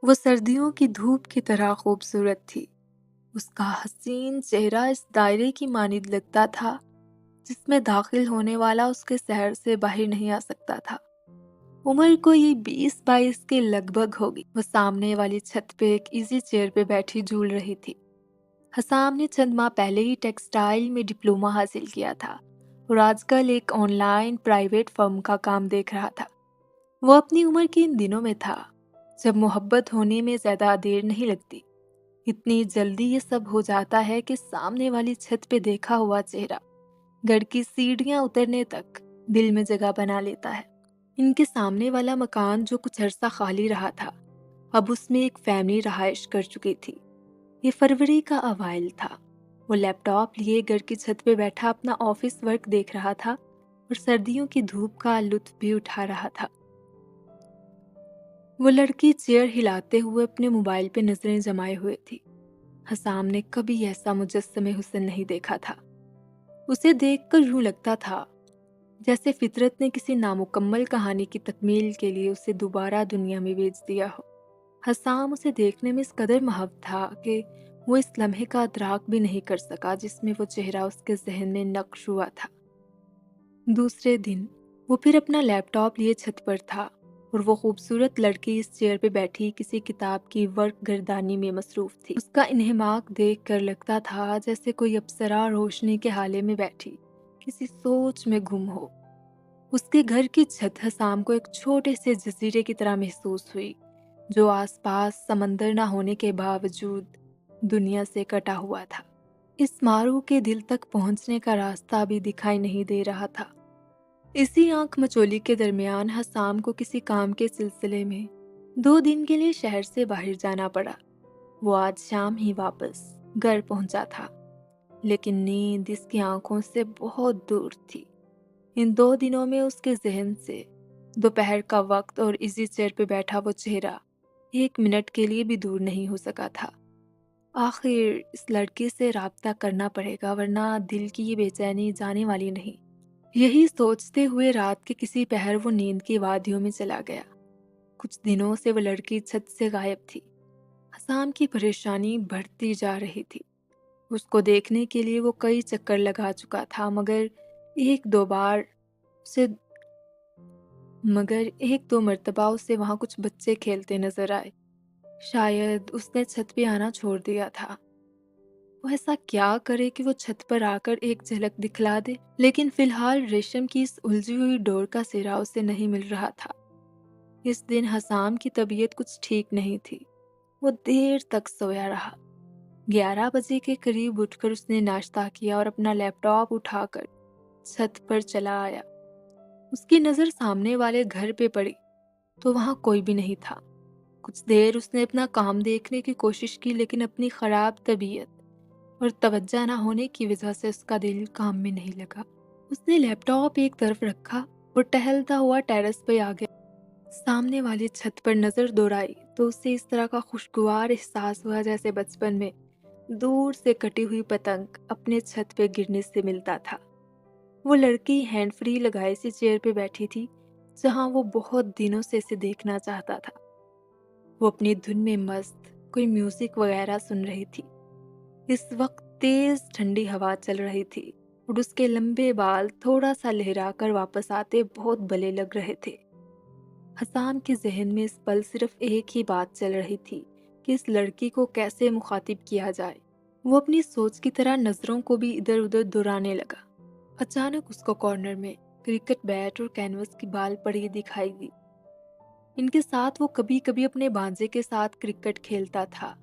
وہ سردیوں کی دھوپ کی طرح خوبصورت تھی۔ اس کا حسین چہرہ اس دائرے کی مانند لگتا تھا جس میں داخل ہونے والا اس کے شہر سے باہر نہیں آ سکتا تھا۔ عمر کو یہ 20-22 کے لگ بھگ ہوگی۔ وہ سامنے والی چھت پہ ایک ایزی چیئر پہ بیٹھی جھول رہی تھی۔ حسام نے چند ماہ پہلے ہی ٹیکسٹائل میں ڈپلومہ حاصل کیا تھا اور آج کل ایک آن لائن پرائیویٹ فرم کا کام دیکھ رہا تھا۔ وہ اپنی عمر کے ان دنوں میں تھا جب محبت ہونے میں زیادہ دیر نہیں لگتی۔ اتنی جلدی یہ سب ہو جاتا ہے کہ سامنے والی چھت پہ دیکھا ہوا چہرہ گھر کی سیڑھیاں اترنے تک دل میں جگہ بنا لیتا ہے۔ ان کے سامنے والا مکان جو کچھ عرصہ خالی رہا تھا، اب اس میں ایک فیملی رہائش کر چکی تھی۔ یہ فروری کا اوائل تھا۔ وہ لیپ ٹاپ لیے گھر کی چھت پہ بیٹھا اپنا آفس ورک دیکھ رہا تھا اور سردیوں کی دھوپ کا لطف بھی اٹھا رہا تھا۔ وہ لڑکی چیئر ہلاتے ہوئے اپنے موبائل پہ نظریں جمائے ہوئے تھی۔ حسام نے کبھی ایسا مجسمے حسن نہیں دیکھا تھا۔ اسے دیکھ کر یوں لگتا تھا جیسے فطرت نے کسی نامکمل کہانی کی تکمیل کے لیے اسے دوبارہ دنیا میں بھیج دیا ہو۔ حسام اسے دیکھنے میں اس قدر محو تھا کہ وہ اس لمحے کا ادراک بھی نہیں کر سکا جس میں وہ چہرہ اس کے ذہن میں نقش ہوا تھا۔ دوسرے دن وہ پھر اپنا لیپ ٹاپ لیے چھت پر تھا اور وہ خوبصورت لڑکی اس چیئر پہ بیٹھی کسی کتاب کی ورق گردانی میں مصروف تھی۔ اس کا انہماک دیکھ کر لگتا تھا جیسے کوئی اپسرا روشنی کے حالے میں بیٹھی کسی سوچ میں گم ہو۔ اس کے گھر کی چھت حسام کو ایک چھوٹے سے جزیرے کی طرح محسوس ہوئی جو آس پاس سمندر نہ ہونے کے باوجود دنیا سے کٹا ہوا تھا۔ اس مارو کے دل تک پہنچنے کا راستہ بھی دکھائی نہیں دے رہا تھا۔ اسی آنکھ مچولی کے درمیان حسام کو کسی کام کے سلسلے میں 2 دن کے لیے شہر سے باہر جانا پڑا۔ وہ آج شام ہی واپس گھر پہنچا تھا، لیکن نیند اس کی آنکھوں سے بہت دور تھی۔ ان 2 دنوں میں اس کے ذہن سے دوپہر کا وقت اور ایزی چیئر پہ بیٹھا وہ چہرہ 1 منٹ کے لیے بھی دور نہیں ہو سکا تھا۔ آخر اس لڑکی سے رابطہ کرنا پڑے گا ورنہ دل کی یہ بے چینی جانے والی نہیں۔ یہی سوچتے ہوئے رات کے کسی پہر وہ نیند کی وادیوں میں چلا گیا۔ کچھ دنوں سے وہ لڑکی چھت سے غائب تھی۔ حسام کی پریشانی بڑھتی جا رہی تھی۔ اس کو دیکھنے کے لیے وہ کئی چکر لگا چکا تھا مگر ایک دو مرتبہ اسے وہاں کچھ بچے کھیلتے نظر آئے۔ شاید اس نے چھت پہ آنا چھوڑ دیا تھا۔ وہ ایسا کیا کرے کہ وہ چھت پر آ کر ایک جھلک دکھلا دے، لیکن فی الحال ریشم کی اس الجھی ہوئی ڈور کا سرا اسے نہیں مل رہا تھا۔ اس دن حسام کی طبیعت کچھ ٹھیک نہیں تھی۔ وہ دیر تک سویا رہا۔ 11 بجے کے قریب اٹھ کر اس نے ناشتہ کیا اور اپنا لیپ ٹاپ اٹھا کر چھت پر چلا آیا۔ اس کی نظر سامنے والے گھر پہ پڑی تو وہاں کوئی بھی نہیں تھا۔ کچھ دیر اس نے اپنا کام دیکھنے کی کوشش کی لیکن اپنی خراب طبیعت اور توجہ نہ ہونے کی وجہ سے اس کا دل کام میں نہیں لگا۔ اس نے لیپ ٹاپ ایک طرف رکھا اور ٹہلتا ہوا ٹیرس پہ آ گیا۔ سامنے والی چھت پر نظر دوڑائی تو اسے اس طرح کا خوشگوار احساس ہوا جیسے بچپن میں دور سے کٹی ہوئی پتنگ اپنے چھت پہ گرنے سے ملتا تھا۔ وہ لڑکی ہینڈ فری لگائے سی چیئر پہ بیٹھی تھی جہاں وہ بہت دنوں سے اسے دیکھنا چاہتا تھا۔ وہ اپنی دھن میں مست کوئی میوزک وغیرہ سن رہی تھی۔ اس وقت تیز ٹھنڈی ہوا چل رہی تھی اور اس کے لمبے بال تھوڑا سا لہرا کر واپس آتے بہت بھلے لگ رہے تھے۔ حسام کے ذہن میں اس پل صرف ایک ہی بات چل رہی تھی کہ اس لڑکی کو کیسے مخاطب کیا جائے۔ وہ اپنی سوچ کی طرح نظروں کو بھی ادھر ادھر دوڑانے لگا۔ اچانک اس کو کارنر میں کرکٹ بیٹ اور کینوس کی بال پڑی دکھائی دی۔ ان کے ساتھ وہ کبھی کبھی اپنے بانجے کے ساتھ کرکٹ کھیلتا تھا۔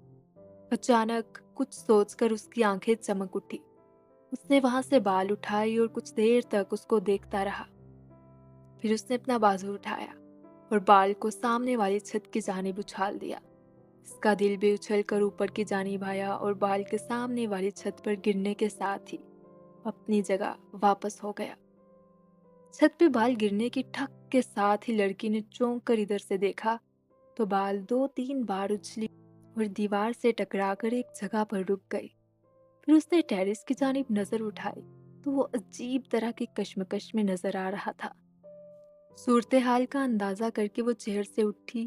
اچانک کچھ سوچ کر اس کی آنکھیں چمک اٹھی۔ اس نے وہاں سے بال اٹھائی اور کچھ دیر تک اس کو دیکھتا رہا۔ پھر اس نے اپنا بازو اٹھایا اور بال کو سامنے والی چھت کی جانب اچھال دیا۔ اس کا دل بھی اچھل کر اوپر کی جانب آیا اور بال کے سامنے والی چھت پر گرنے کے ساتھ ہی اپنی جگہ واپس ہو گیا۔ چھت پہ بال گرنے کی ٹھک کے ساتھ ہی لڑکی نے چونک کر ادھر سے دیکھا تو بال 2-3 بار اچھلی اور دیوار سے ٹکرا کر ایک جگہ پر رک گئی۔ پھر اس نے ٹیرس کی جانب نظر اٹھائی تو وہ عجیب طرح کی کشمکش میں نظر آ رہا تھا۔ صورتحال کا اندازہ کر کے وہ چیئر سے اٹھی